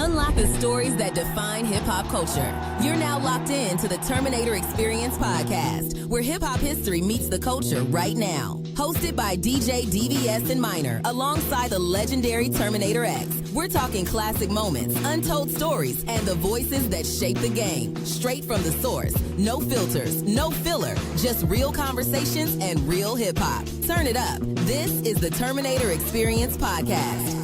Unlock the stories that define hip-hop culture. You're now locked in to the Terminator Xperience podcast, where hip-hop history meets the culture right now. Hosted by DJ DVS and Minor, alongside the legendary Terminator X. We're talking classic moments, untold stories, and the voices that shape the game. Straight from the source. No filters, no filler, just real conversations and real hip-hop. Turn it up. This is the Terminator Xperience podcast.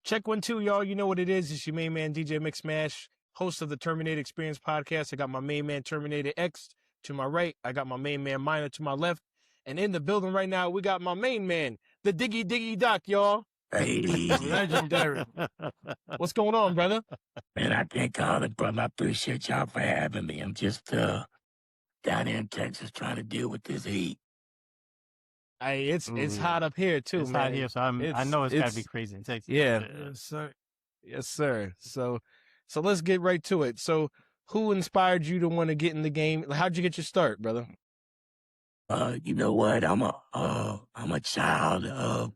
Check 1 2, y'all. You know what it is. It's your main man, DJ Mix Mash, host of the Terminator Xperience podcast. I got my main man, Terminator X, to my right. I got my main man, Minor, to my left. And in the building right now, we got my main man, the Diggy Diggy Doc, y'all. Hey. Legendary. What's going on, brother? Man, I can't call it, brother. I appreciate y'all for having me. I'm just down here in Texas trying to deal with this heat. Hey, it's hot up here too, it's man. Hot here, so I know it's gotta be crazy in Texas. Yeah, yes, sir. Yes, sir. So let's get right to it. So, who inspired you to want to get in the game? How'd you get your start, brother? You know what? I'm a child of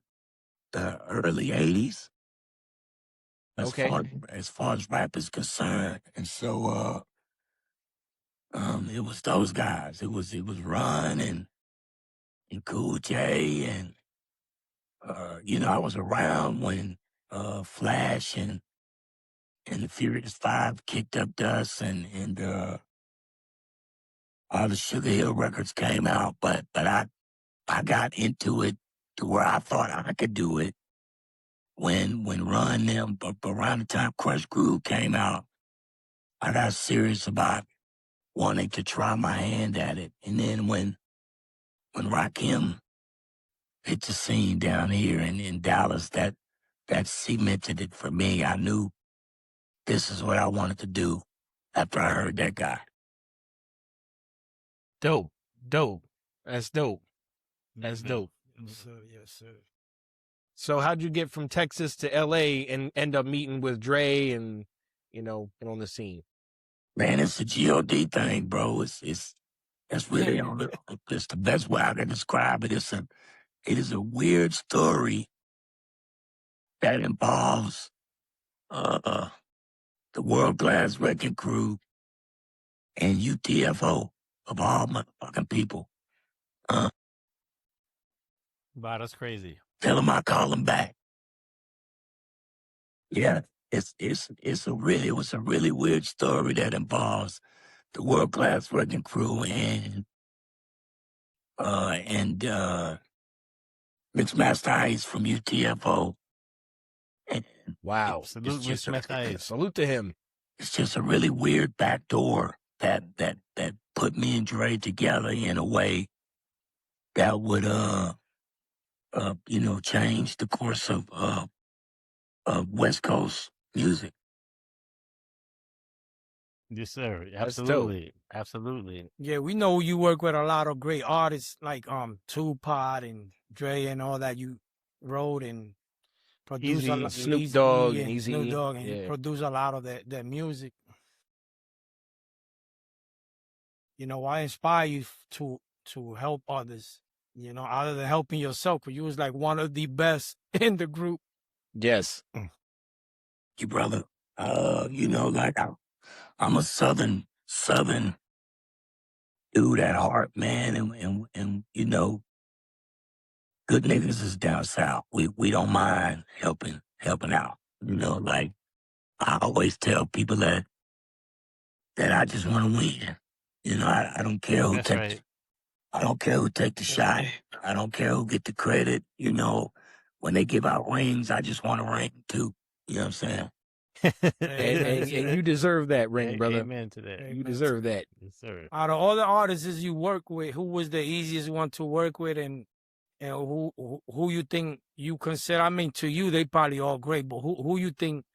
the early '80s. As far as rap is concerned, and so it was those guys. It was Run and Cool J, and I was around when Flash and the Furious Five kicked up dust, and all the Sugar Hill records came out, but I got into it to where I thought I could do it when Run them, but around the time Crush Groove came out, I got serious about wanting to try my hand at it. And then when Rakim hit the scene down here in Dallas, that cemented it for me. I knew this is what I wanted to do after I heard that guy. Dope. That's dope. Yes, sir. Yes, sir. So how'd you get from Texas to LA and end up meeting with Dre and on the scene? Man, it's a God thing, bro. It's really it's the best way I can describe it. It is a weird story that involves the World Class Wrecking Crew and UTFO, of all motherfucking people. Wow, that's crazy. Tell them I call them back. Yeah, it was a really weird story that involves the World Class Wrecking Crew and Mixmaster Ice from UTFO. And wow, salute to him. It's just a really weird backdoor that put me and Dre together in a way that would change the course of West Coast music. Yes, sir. Absolutely. Yeah, we know you work with a lot of great artists like Tupac and Dre and all that. You wrote and produced a lot. Snoop Dogg and you produce a lot of their music. Why inspire you to help others? Other than helping yourself, because you was like one of the best in the group. Yes. You brother, like I'm a southern dude at heart, man, and good niggas is down south. We don't mind helping out. Like I always tell people that I just want to win. I don't care who takes. Right. I don't care who take the shot. I don't care who get the credit. When they give out rings, I just want a ring too. You know what I'm saying? and you deserve that ring, brother. Amen to that. You deserve that. Yes, sir. Out of all the artists you work with, who was the easiest one to work with, and who you think you consider? I mean, to you, they probably all great, but who you think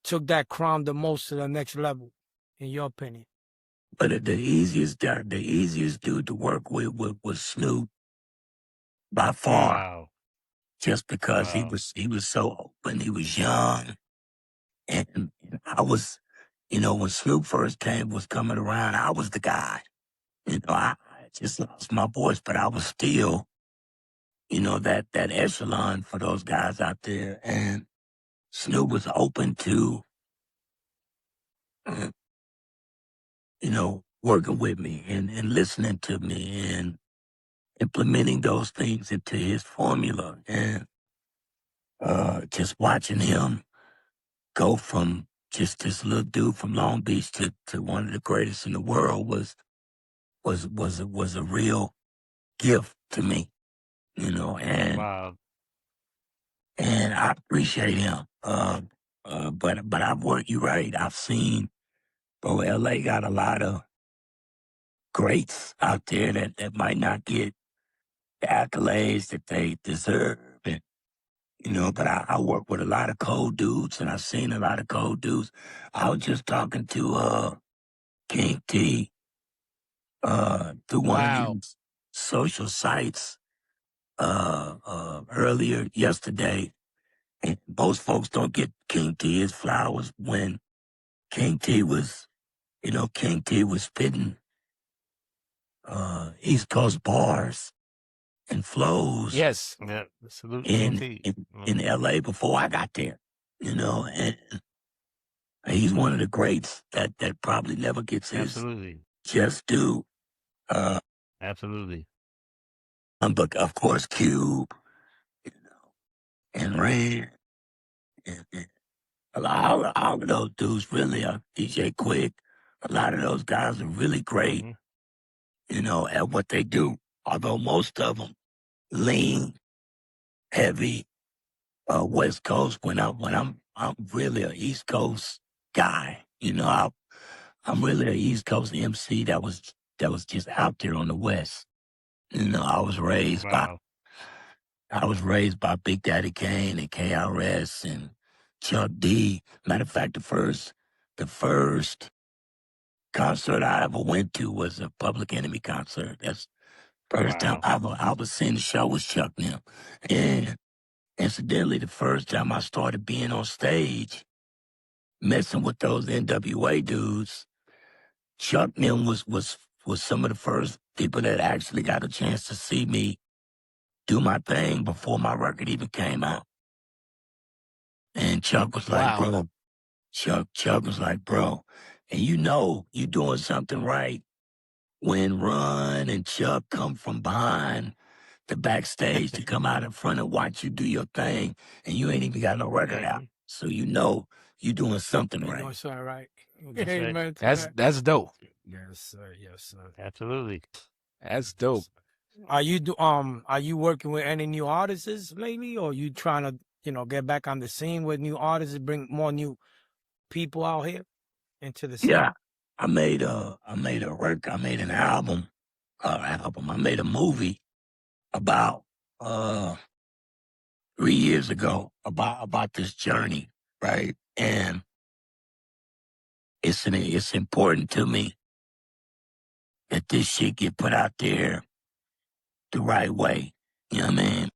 took that crown the most to the next level, in your opinion? But the easiest dude to work with was Snoop, by far. Wow. Just because he was so open, he was young, and I was, when Snoop first was coming around, I was the guy. I just lost my voice, but I was still that echelon for those guys out there. And Snoop was open to, working with me and listening to me and implementing those things into his formula. And just watching him go from just this little dude from Long Beach to one of the greatest in the world was a real gift to me, and Wow. and I appreciate him. But I've worked. You're right. I've seen, bro. LA got a lot of greats out there that might not get the accolades that they deserve, and But I work with a lot of cold dudes, and I've seen a lot of cold dudes. I was just talking to King T through one of these social sites earlier yesterday. And most folks don't get King T his flowers when King T was, King T was spitting East Coast bars and flows. Yes. Yeah. Salute in King in, T. in LA before I got there. And he's one of the greats that probably never gets his Absolutely. just due. Absolutely. But of course, Cube, and Red, and all of those dudes really are. DJ Quick, a lot of those guys are really great, at what they do. Although most of them lean heavy West Coast. When I'm really an East Coast guy. I'm really an East Coast MC that was just out there on the West. I was raised by Wow. Big Daddy Kane and KRS and Chuck D. Matter of fact, the first concert I ever went to was a Public Enemy concert. That's the first time I was seeing the show was Chuck them. And incidentally, the first time I started being on stage, messing with those NWA dudes, Chuck them was some of the first people that actually got a chance to see me do my thing before my record even came out. And Chuck was like, bro, Chuck was like, bro, and you doing something right when Run and Chuck come from behind the backstage to come out in front and watch you do your thing, and you ain't even got no record out. So you doing something right. Doing something right. That's right. Amen to That's that. dope. Yes, sir. Yes, sir. Absolutely. That's dope. Are you working with any new artists lately, or you trying to get back on the scene with new artists, bring more new people out here into the scene? Yeah, I made an album. I made a movie about 3 years ago about this journey, right? And it's important to me that this shit get put out there the right way. You know what I mean?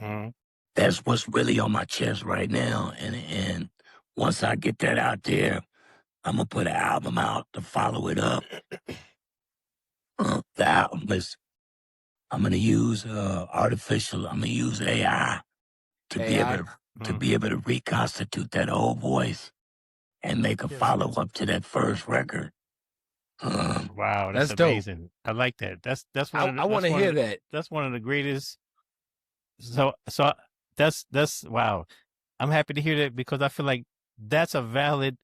Mm-hmm. That's what's really on my chest right now. And once I get that out there, I'm gonna put an album out to follow it up. The album is, I'm gonna use AI to be able to reconstitute that old voice and make a follow up to that first record. Wow, that's dope. amazing. I like that. That's one. Of the, I want to hear that. That's one of the greatest. So that's wow. I'm happy to hear that because I feel like that's a valid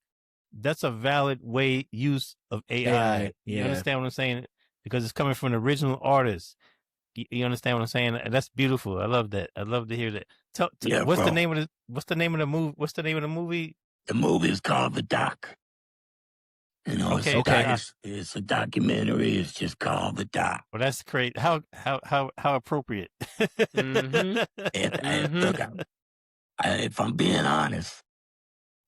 way use of AI. You understand what I'm saying? Because it's coming from the original artist. You understand what I'm saying? And that's beautiful. I love that. I love to hear that. What's the name of the movie? What's the name of the movie? The movie is called The Doc. It's a documentary. It's just called The Doc. Well, that's great. How appropriate. And look, if I'm being honest,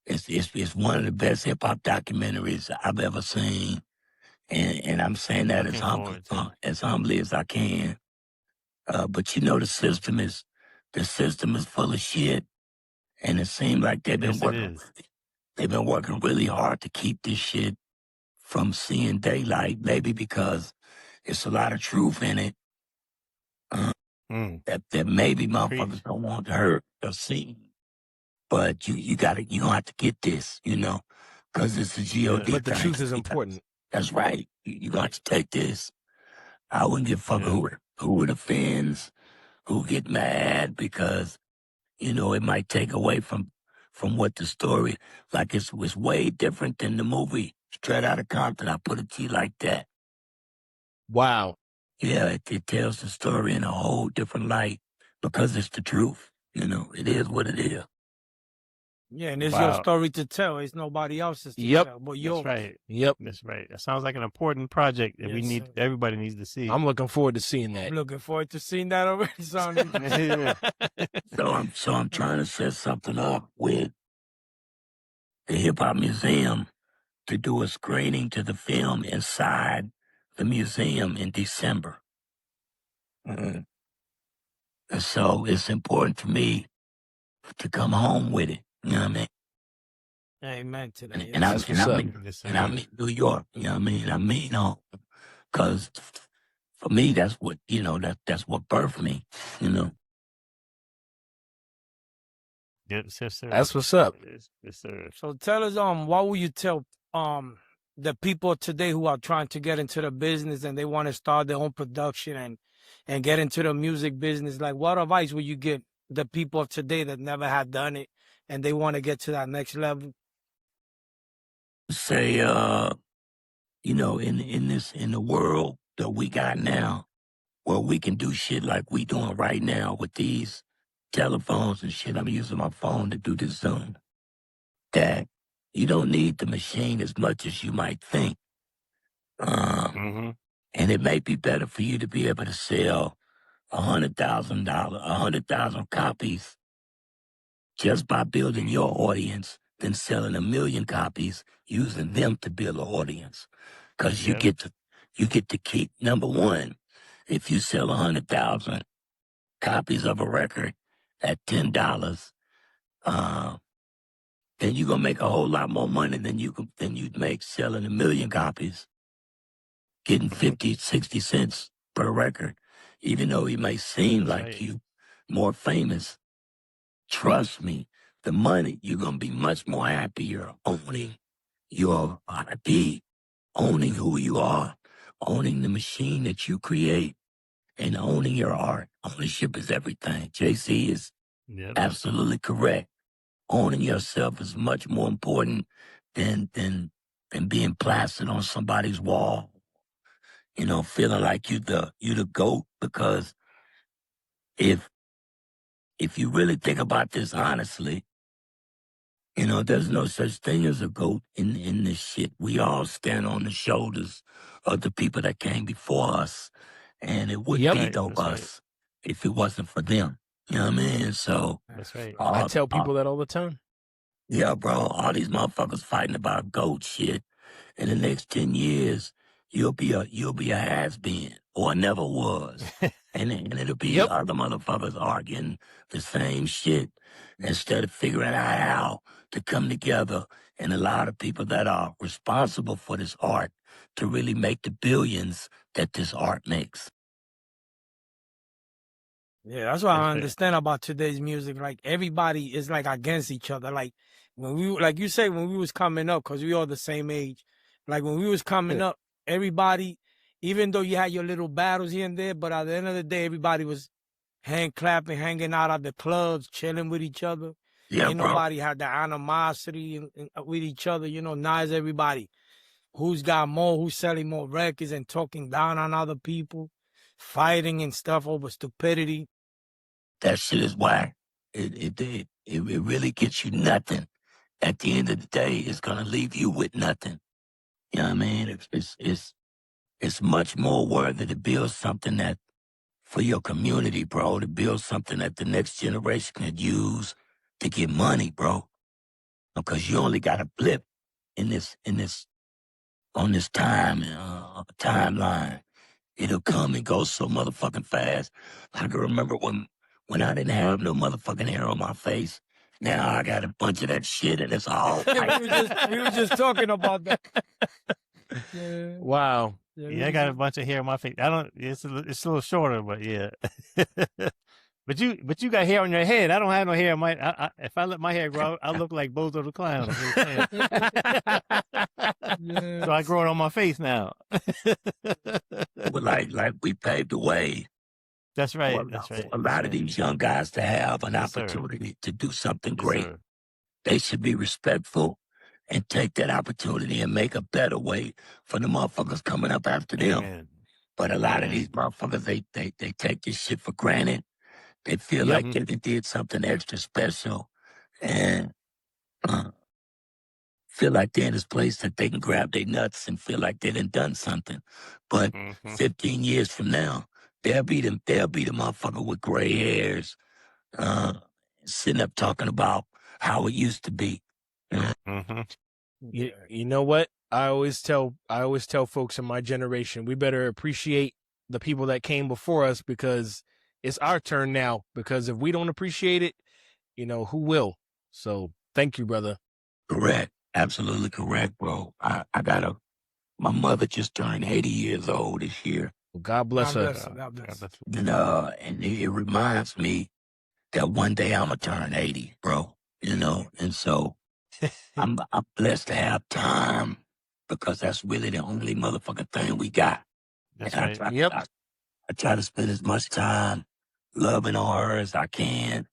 it's one of the best hip hop documentaries I've ever seen, and I'm saying that as humbly as I can. But the system is full of shit, and it seems like they've been working really hard to keep this shit from seeing daylight. Maybe because it's a lot of truth in it. that maybe motherfuckers don't want to hear or see. But you gonna have to get this, because it's a G.O.D. But the thing. truth is important. That's right. You got to take this. I wouldn't give a fuck who it offends, who get mad, because, it might take away from what the story, like it's way different than the movie Straight Outta Compton. I put it to you like that. Wow. Yeah, it tells the story in a whole different light because it's the truth. It is what it is. Yeah, and it's your story to tell. It's nobody else's to tell. But That's right. Yep. That's right. That sounds like an important project that everybody needs to see. I'm looking forward to seeing that. I'm looking forward to seeing that already, son. So I'm trying to set something up with the Hip Hop Museum to do a screening to the film inside the museum in December. And so it's important for me to come home with it. You know what I mean? Amen to that. And I'm in New York. You know what I mean? I mean home. Because for me, that's what, that's what birthed me, Yes, sir. That's what's up. Yes, sir. So tell us, what will you tell the people today who are trying to get into the business and they want to start their own production and get into the music business? Like, what advice will you give the people of today that never had done it and they want to get to that next level? Say, in the world that we got now, where we can do shit like we doing right now with these telephones and shit. I'm using my phone to do this Zoom. That you don't need the machine as much as you might think. And it may be better for you to be able to sell 100,000 copies just by building your audience than selling 1 million copies using them to build an audience. Because you get to keep, number one, if you sell 100,000 copies of a record at $10, then you're gonna make a whole lot more money than you'd make selling 1 million copies, getting 50, 60 cents per record, even though he may seem like you more famous. Trust me, the money, you're gonna be much more happier owning your IP, owning who you are, owning the machine that you create, and owning your art. Ownership is everything. JC is absolutely correct. Owning yourself is much more important than being plastered on somebody's wall. Feeling like you the GOAT, because if you really think about this honestly, there's no such thing as a GOAT in this shit. We all stand on the shoulders of the people that came before us, and it wouldn't be no us if it wasn't for them. You know what I mean? So that's right. I tell people that all the time. Yeah, bro, all these motherfuckers fighting about GOAT shit. In the next 10 years, you'll be a has-been or never was. and it'll be other motherfuckers arguing the same shit instead of figuring out how to come together and allow the people that are responsible for this art to really make the billions that this art makes. Yeah, that's what I understand about today's music. Like, everybody is like against each other. Like, when we, like you say, when we was coming up, because we all the same age, like when we was coming up, everybody, even though you had your little battles here and there, but at the end of the day, everybody was hand clapping, hanging out at the clubs, chilling with each other. Ain't nobody had the animosity with each other. Now it's everybody who's got more, who's selling more records and talking down on other people, fighting and stuff over stupidity. That shit is whack. It really gets you nothing. At the end of the day, it's gonna leave you with nothing. You know what I mean? It's much more worthy to build something that for your community, bro, to build something that the next generation can use to get money, bro. Because you only got a blip on this timeline. It'll come and go so motherfucking fast. I can remember when I didn't have no motherfucking hair on my face. Now I got a bunch of that shit and it's all we were just talking about that. Wow. Yeah, I got a bunch of hair on my face. It's a little shorter, but yeah. But you got hair on your head. I don't have no hair on my. If I let my hair grow, I look like Bozo the Clown. Yeah. So I grow it on my face now. Well, like we paved the way. That's right. For, That's right. for a lot of these young guys to have an Yes, sir. opportunity to do something Yes, great. sir. They should be respectful and take that opportunity and make a better way for the motherfuckers coming up after them. Amen. But a lot of Amen. these motherfuckers, they take this shit for granted. They feel Yep. like they did something extra special and feel like they're in this place that they can grab their nuts and feel like they done something. But 15 years from now, they'll be the motherfucker with gray hairs, sitting up talking about how it used to be. You know what? I always tell folks in my generation, we better appreciate the people that came before us because it's our turn now. Because if we don't appreciate it, who will? So thank you, brother. Correct. Absolutely correct, bro. My mother just turned 80 years old this year. God bless her. God bless. And it reminds me that one day I'm going to turn 80, bro. And so I'm blessed to have time because that's really the only motherfucking thing we got. That's and right. I try to spend as much time loving on her as I can.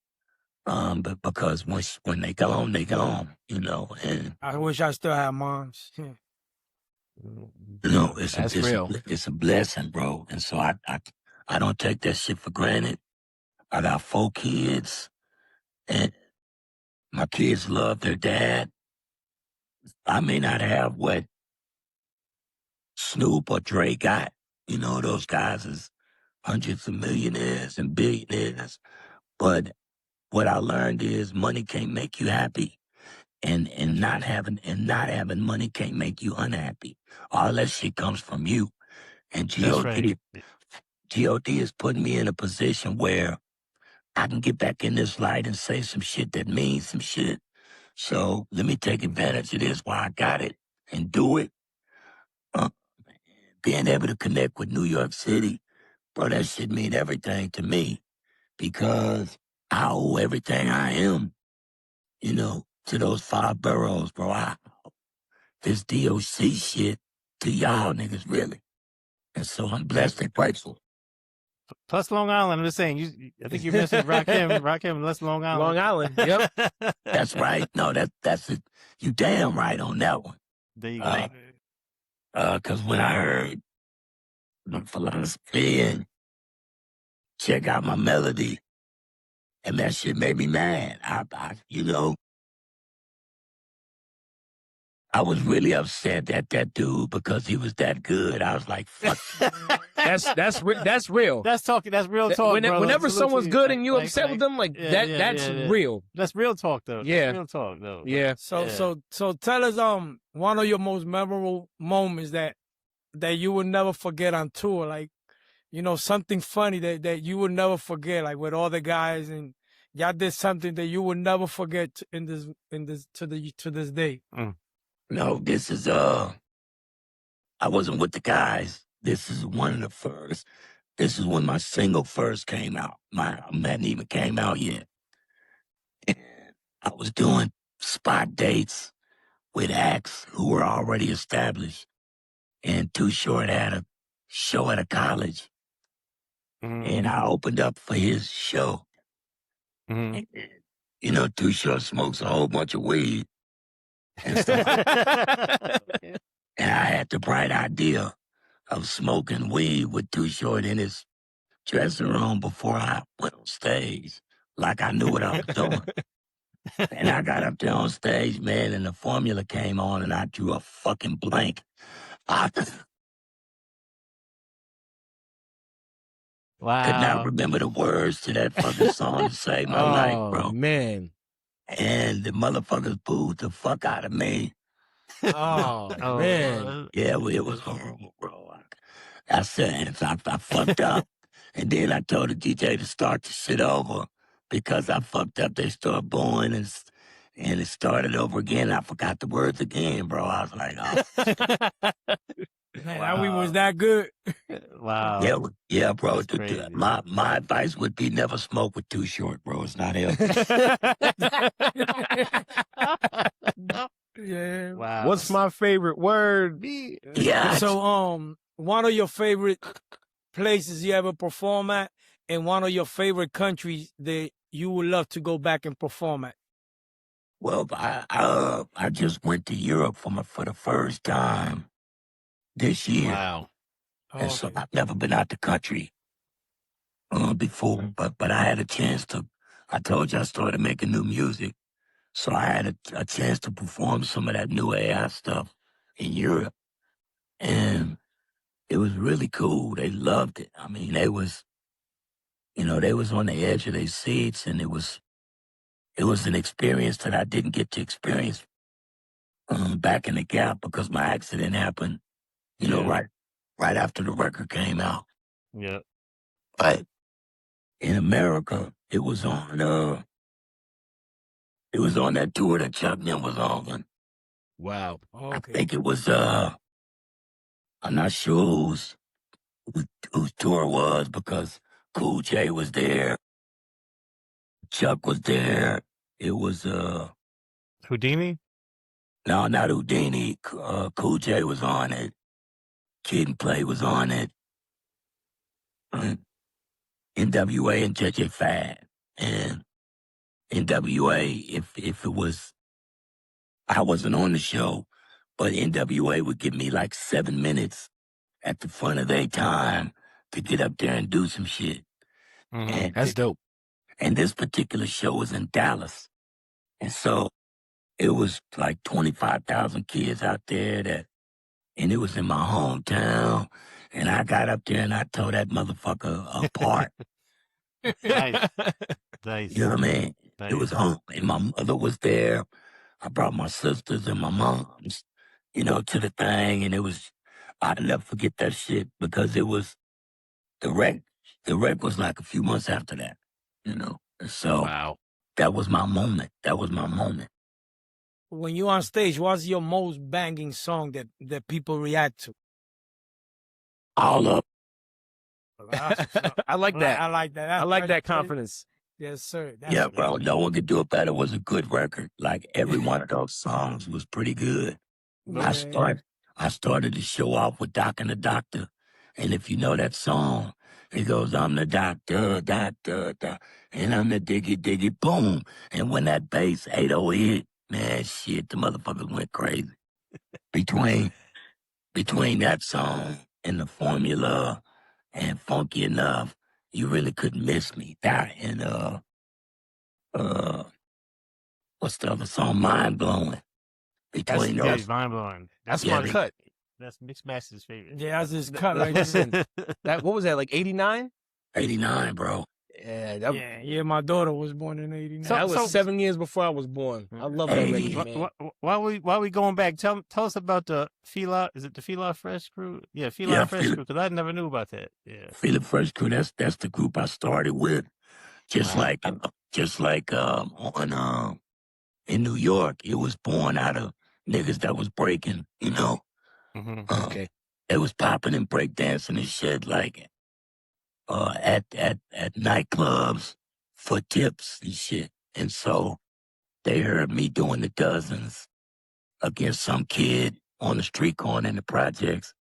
But because when they gone, and I wish I still had moms. it's a blessing, bro. And so I don't take that shit for granted. I got 4 kids, and my kids love their dad. I may not have what Snoop or Dre got. Those guys is hundreds of millionaires and billionaires. But what I learned is money can't make you happy. And not having money can't make you unhappy. All that shit comes from you. And That's G.O.D. is putting me in a position where I can get back in this light and say some shit that means some shit. So let me take advantage of this while I got it and do it. Being able to connect with New York City, bro, that shit mean everything to me because I owe everything I am, to those 5 boroughs, bro. This D.O.C. shit to y'all niggas, really. And so I'm blessed and grateful. Plus Long Island. I'm just saying. I think you mentioned Rakim, less Long Island. Long Island. Yep. That's right. No, that's it. You damn right on that one. There you go. Because when I heard the philosophy and check out my melody, and that shit made me mad. I was really upset at that dude because he was that good. I was like, fuck. That's real. That's real talk. Whenever someone's good and you upset with them, that's real. That's real talk, though. Yeah. That's real talk, though. Yeah. So tell us one of your most memorable moments that you will never forget on tour, like something funny that you will never forget, like with all the guys, and y'all did something that you will never forget to this day. No, this is I wasn't with the guys. This is one of the first. This is when my single first came out. My hadn't even came out yet. And I was doing spot dates with acts who were already established. And Too Short had a show at a college. And I opened up for his show. And, Too Short smokes a whole bunch of weed. And I had the bright idea of smoking weed with Too Short in his dressing room before I went on stage, like I knew what I was doing. And I got up there on stage, man, and the formula came on, and I drew a fucking blank. I could not remember the words to that fucking song to save my life, bro. Man. And the motherfuckers booed the fuck out of me. Oh, man. Yeah, it was horrible, bro. I said, I fucked up. And then I told the DJ to start the shit over because I fucked up. They started booing and it started over again. I forgot the words again, bro. I was like, oh. Man, that we was that good. Wow. Yeah, bro. That's crazy. My advice would be never smoke with Too Short, bro. It's not healthy. Yeah. Wow. What's my favorite word? Yeah. So, one of your favorite places you ever perform at, and one of your favorite countries that you would love to go back and perform at. Well, I just went to Europe for the first time this year, Wow. and so Okay. I've never been out the country before. But I had a chance to. I told you I started making new music, so I had a chance to perform some of that new AI stuff in Europe, and it was really cool. They loved it. I mean, they was on the edge of their seats, and it was an experience that I didn't get to experience back in the Gap because my accident happened, Yeah. right after the record came out. Yeah. But in America, it was on that tour that Chuck Nim was on. Wow. I Okay. think it was I'm not sure whose tour it was because Cool J was there, Chuck was there. It was Houdini? no, not Houdini. Cool J was on it. Kid and Play was on it. NWA and JJ Fad. And NWA, if it was, I wasn't on the show, but NWA would give me like 7 minutes at the front of their time to get up there and do some shit. Mhm. That's dope. And this particular show was in Dallas. And so it was like 25,000 kids out there and it was in my hometown. And I got up there and I tore that motherfucker apart. Nice. Nice. You know what I mean? It was Nice. home. And my mother was there. I brought my sisters and my moms, to the thing. And I'll never forget that shit because it was the wreck. The wreck was like a few months after that, And so Wow. that was my moment. That was my moment. When you're on stage, what's your most banging song that people react to? All up. I like that. I like that. I like that That's- confidence. Yes, sir. Yeah, bro. No one could do it better. It was a good record. Like every one of those songs was pretty good. Yeah. I started to show off with Doc and the Doctor. And if you know that song, it goes, I'm the doctor, doctor, and I'm the diggy, diggy, boom. And when that bass 808 hit, man, shit, the motherfuckers went crazy. Between that song and the formula and Funky Enough, you really couldn't miss me. That and what's the other song? Mind Blowing. Between Yeah, those, mind blowing. That's Yeah, my cut. That's Mixed Master's favorite. Yeah, that's his cut right Listen, there. what was that, like 89? 89, bro. Yeah, Yeah, my daughter was born in 89. that was So- 7 years before I was born. I love that Hey. record, man. While we going back, tell us about the Fila. Is it the Fila Fresh Crew? Yeah, Fila Yeah, Fresh Fila- Crew. Because I never knew about that. Yeah. Feel It Fresh Crew. That's the group I started with. Just Wow. like on in New York, it was born out of niggas that was breaking. Mm-hmm. Okay. It was popping and breakdancing and shit like at nightclubs for tips and shit. And so they heard me doing the dozens against some kid on the street corner in the projects.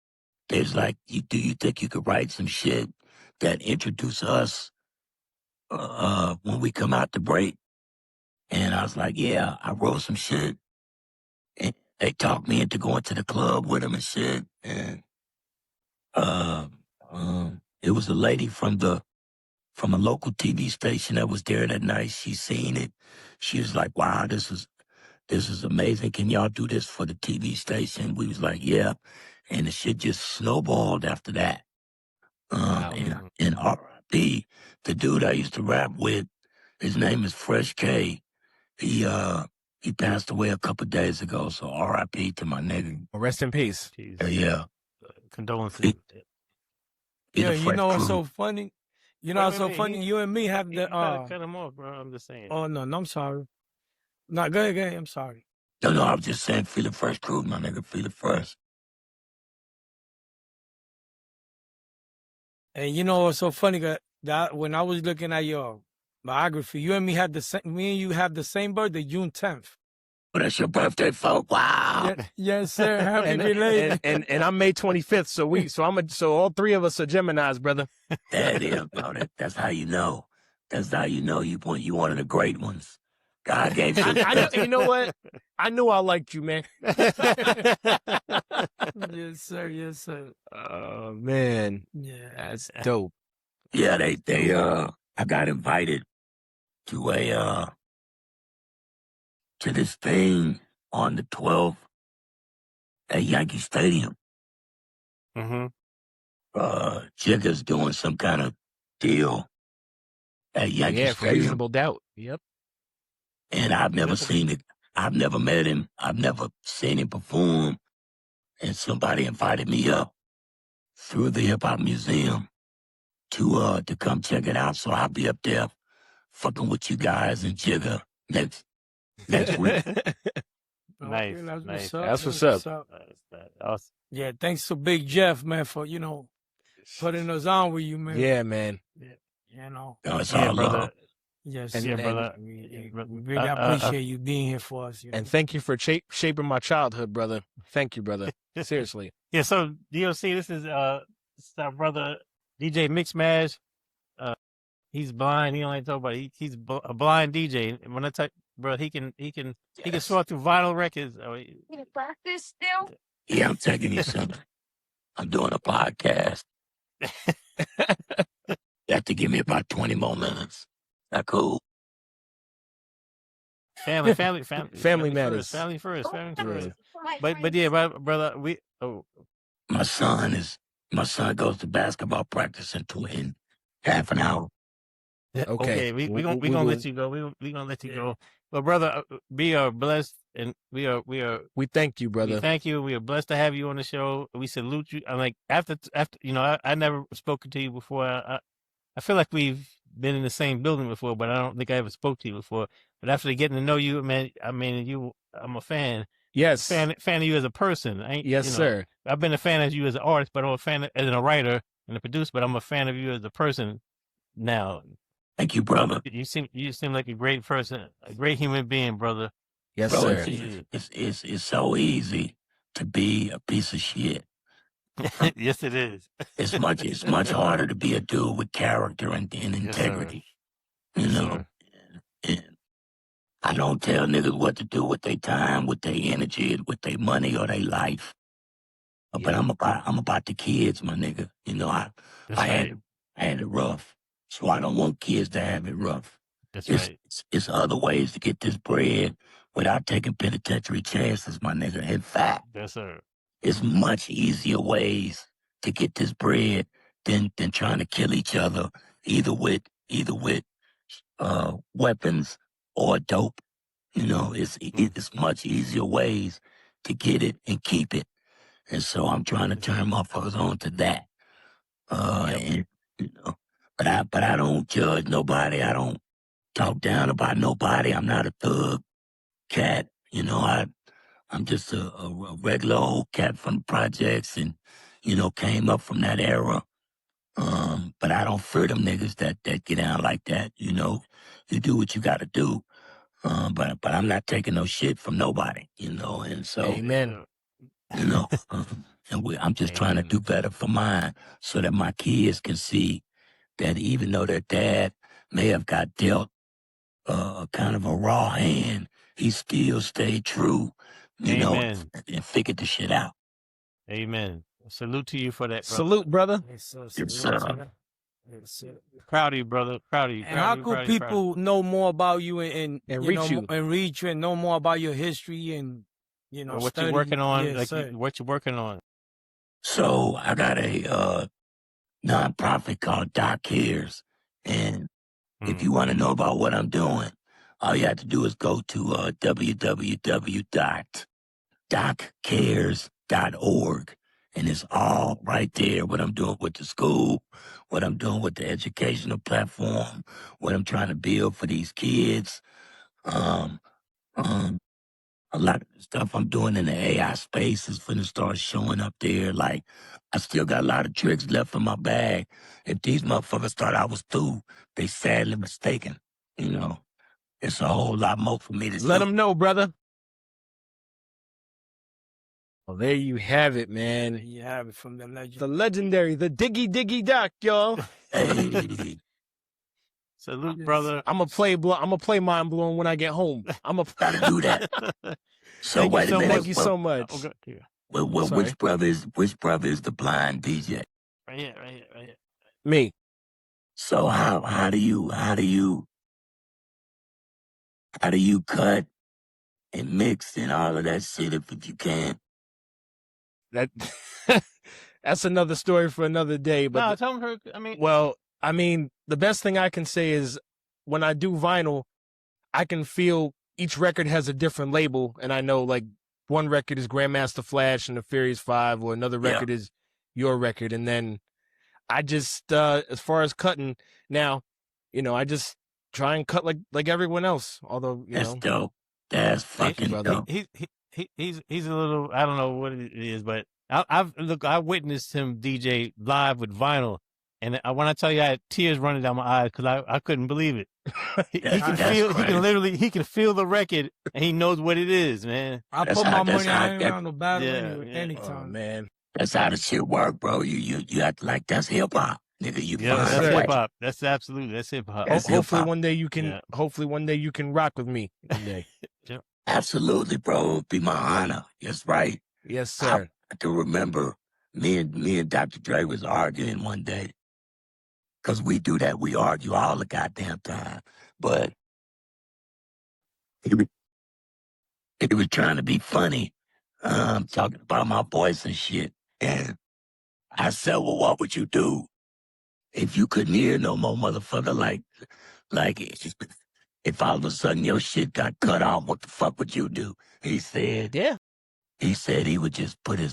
They was like, do you think you could write some shit that introduce us when we come out to break? And I was like, yeah, I wrote some shit. And they talked me into going to the club with them and shit. And it was a lady from a local TV station that was there that night. She seen it. She was like, wow, this is amazing. Can y'all do this for the TV station? We was like, yeah. And the shit just snowballed after that. Wow. And R.I.P., the dude I used to rap with, his name is Fresh K. He passed away a couple days ago, so R.I.P. to my nigga. Well, rest in peace. Jeez. Yeah. Condolences. He Yeah, the you Fresh know what's Crew. so funny? You know what's so funny? You and me have the Cut him off, bro. I'm just saying. Oh no, I'm sorry. No, go ahead. I'm sorry. No, I was just saying, feel the Fresh Crew, my nigga, feel it first. And you know what's so funny? That when I was looking at your biography, you and me had the same. Me and you have the same birthday, June 10th. But that's your birthday, folk. Wow. Yes, sir. Happy And, belated. and I'm May 25th, so all three of us are Geminis, brother. That is, bro. That's how you know. That's how you know you one of the great ones. God gave you. You know what? I knew I liked you, man. Yes, sir. Yes, sir. Oh man, Yeah. that's dope. Yeah, I got invited to to this thing on the 12th at Yankee Stadium. Mm-hmm. Jigga's doing some kind of deal at Yankee Yeah, for Stadium. Reasonable Doubt. Yep. And I've never seen it. I've never met him. I've never seen him perform. And somebody invited me up through the Hip Hop Museum to come check it out. So I'll be up there fucking with you guys and Jigga next week. Nice, Okay, nice. That's what's up. That's awesome. Yeah, thanks to Big Jeff, man, for putting us on with you, man. Yeah, man. You know. No, it's Yeah, all brother. love. Yes, And- sir. and- brother. We really appreciate you being here for us. And thank you for shaping my childhood, brother. Thank you, brother. Seriously. Yeah, so D.O.C, this is our brother DJ Mix Mash. He's blind. He only talk about he's a blind DJ. And when I tell bro, he can sort through vinyl records. You practice still? Yeah, I'm taking you something. I'm doing a podcast. You have to give me about 20 more minutes. That cool? Family matters. first. Family first. But yeah, brother, My son goes to basketball practice in half an hour. okay, we gonna let you go. We gonna let you go. But brother, we are blessed, and we thank you, brother. We thank you. We are blessed to have you on the show. We salute you. I'm like after I never spoken to you before. I feel like we've been in the same building before, but I don't think I ever spoke to you before. But after getting to know you, man, I'm a fan. Yes. Fan of you as a person. Yes, sir. I've been a fan of you as an artist, but I'm a fan as a writer and a producer. But I'm a fan of you as a person now. Thank you, brother. You seem like a great person, a great human being, brother. Yes, Bro, sir. It's so easy to be a piece of shit. Yes, it is. It's much harder to be a dude with character and integrity. Yes, you know, and I don't tell niggas what to do with their time, with their energy, with their money or their life. But I'm about the kids, my nigga. You know, I had it rough, so I don't want kids to have it rough. That's right. It's other ways to get this bread without taking penitentiary chances, my nigga. In fact, yes, sir. it's much easier ways to get this bread than trying to kill each other, either with weapons or dope. You know, it's much easier ways to get it and keep it. And so I'm trying to turn motherfuckers on to that. And you know, but I don't judge nobody. I don't talk down about nobody. I'm not a thug cat. You know, I'm just a regular old cat from the projects and, you know, came up from that era. But I don't fear them niggas that get down like that. You know, you do what you got to do. But I'm not taking no shit from nobody, you know, and so, Amen. You know, I'm just trying to do better for mine so that my kids can see that even though their dad may have got dealt kind of a raw hand, he still stayed true, you know, and figured the shit out. Amen. Salute to you for that, brother. Salute, brother. Yes, sir. Proud of you, brother. Proud of you. And how could people know more about you and reach you and reach you and know more about your history and what you're working on? Yes, what you're working on. So I got a nonprofit called Doc Cares, and if you want to know about what I'm doing, all you have to do is go to www.doccares.org, and it's all right there. What I'm doing with the school, what I'm doing with the educational platform, what I'm trying to build for these kids. a lot of the stuff I'm doing in the AI space is finna start showing up there. Like, I still got a lot of tricks left in my bag. If these motherfuckers thought I was through, they sadly mistaken. You know, it's a whole lot more for me to Let do. them know, brother. Well, there you have it, man. You have it from the legend. The legendary, the Diggy Doc, y'all. Hey, Salute, brother. I'm gonna play Mind Blown when I get home. I'm gonna gotta do that. So Thank you wait a so minute. much. Thank you so much. Oh, yeah. Well, Sorry. which brother is the blind DJ? Right here, right here, right here. Me. So how do you cut and mix and all of that shit if you can? That that's another story for another day. But No, tell him her. I mean, well, I mean, the best thing I can say is when I do vinyl, I can feel each record has a different label, and I know like one record is Grandmaster Flash and the Furious 5, or another record is your record, and then I just as far as cutting now, you know, I just try and cut like everyone else. Although That's dope. That's fucking brother. dope. he's a little, I don't know what it is, but I witnessed him DJ live with vinyl, and when I tell you I had tears running down my eyes because I couldn't believe it. He can feel the record, and he knows what it is, man. I put my money on the battle anytime. Oh, man. That's how the shit work, bro. You act like that's hip hop, nigga. You Yeah, find that's a way. hip hop. That's absolutely hip hop. That's Hopefully hip-hop. one day you can. Yeah. Hopefully one day you can rock with me. One day. Absolutely, bro. It'd be my honor. That's right. Yes, sir. I can remember me and Dr. Dre was arguing one day. Because we do that. We argue all the goddamn time. But he was trying to be funny, talking about my voice and shit. And I said, well, what would you do if you couldn't hear no more, motherfucker? Like if all of a sudden your shit got cut off, what the fuck would you do? He said, He said he would just put his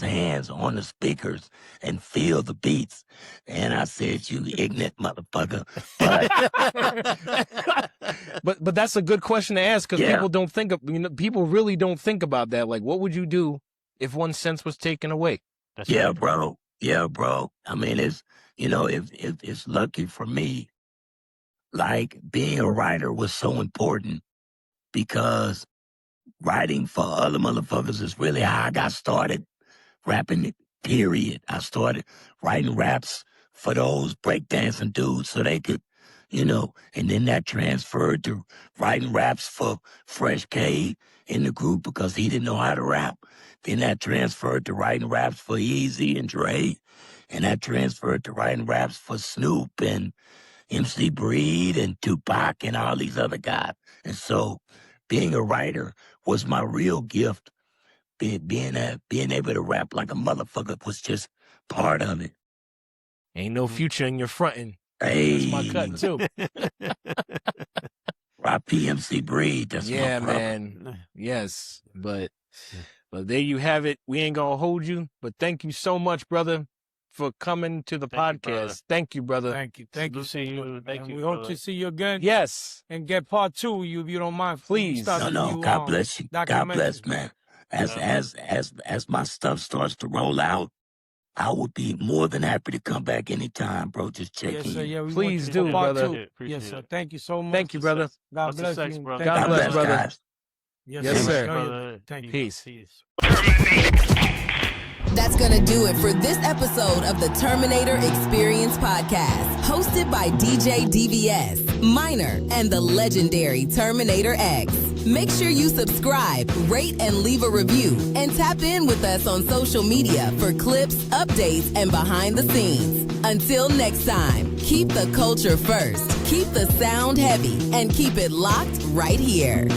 hands on the speakers and feel the beats. And I said, you ignorant motherfucker. But that's a good question to ask because people don't think of, people really don't think about that. Like, what would you do if one sense was taken away? Bro. Yeah, bro. I mean, if it's lucky for me, like being a writer was so important because writing for other motherfuckers is really how I got started rapping, period. I started writing raps for those breakdancing dudes so they could, and then that transferred to writing raps for Fresh K in the group because he didn't know how to rap. Then that transferred to writing raps for Easy and Dre, and that transferred to writing raps for Snoop and MC Breed and Tupac and all these other guys. And so being a writer was my real gift. Being able to rap like a motherfucker was just part of it. Ain't no future in your fronting. Hey. That's my cut, too. Rock PMC Breed. That's my brother. Man. Yes. But there you have it. We ain't going to hold you. But thank you so much, brother, for coming to the podcast. Thank you, brother. Thank you. Thank you. See you. Thank you. We hope to see you again. Yes. And get part 2, if you don't mind. Please. No. God bless you. God bless, man. As my stuff starts to roll out, I would be more than happy to come back anytime, bro. Just check in. Sir, yeah, please do, brother. Yes, sir. Thank you so much. Thank you, brother. God bless you. Brother. God bless, brother. Guys. Yes, sir. Brother. Thank you. Peace. That's going to do it for this episode of the Terminator Xperience podcast, hosted by DJ DVS, Minor, and the legendary Terminator X. Make sure you subscribe, rate, and leave a review, and tap in with us on social media for clips, updates, and behind the scenes. Until next time, keep the culture first, keep the sound heavy, and keep it locked right here.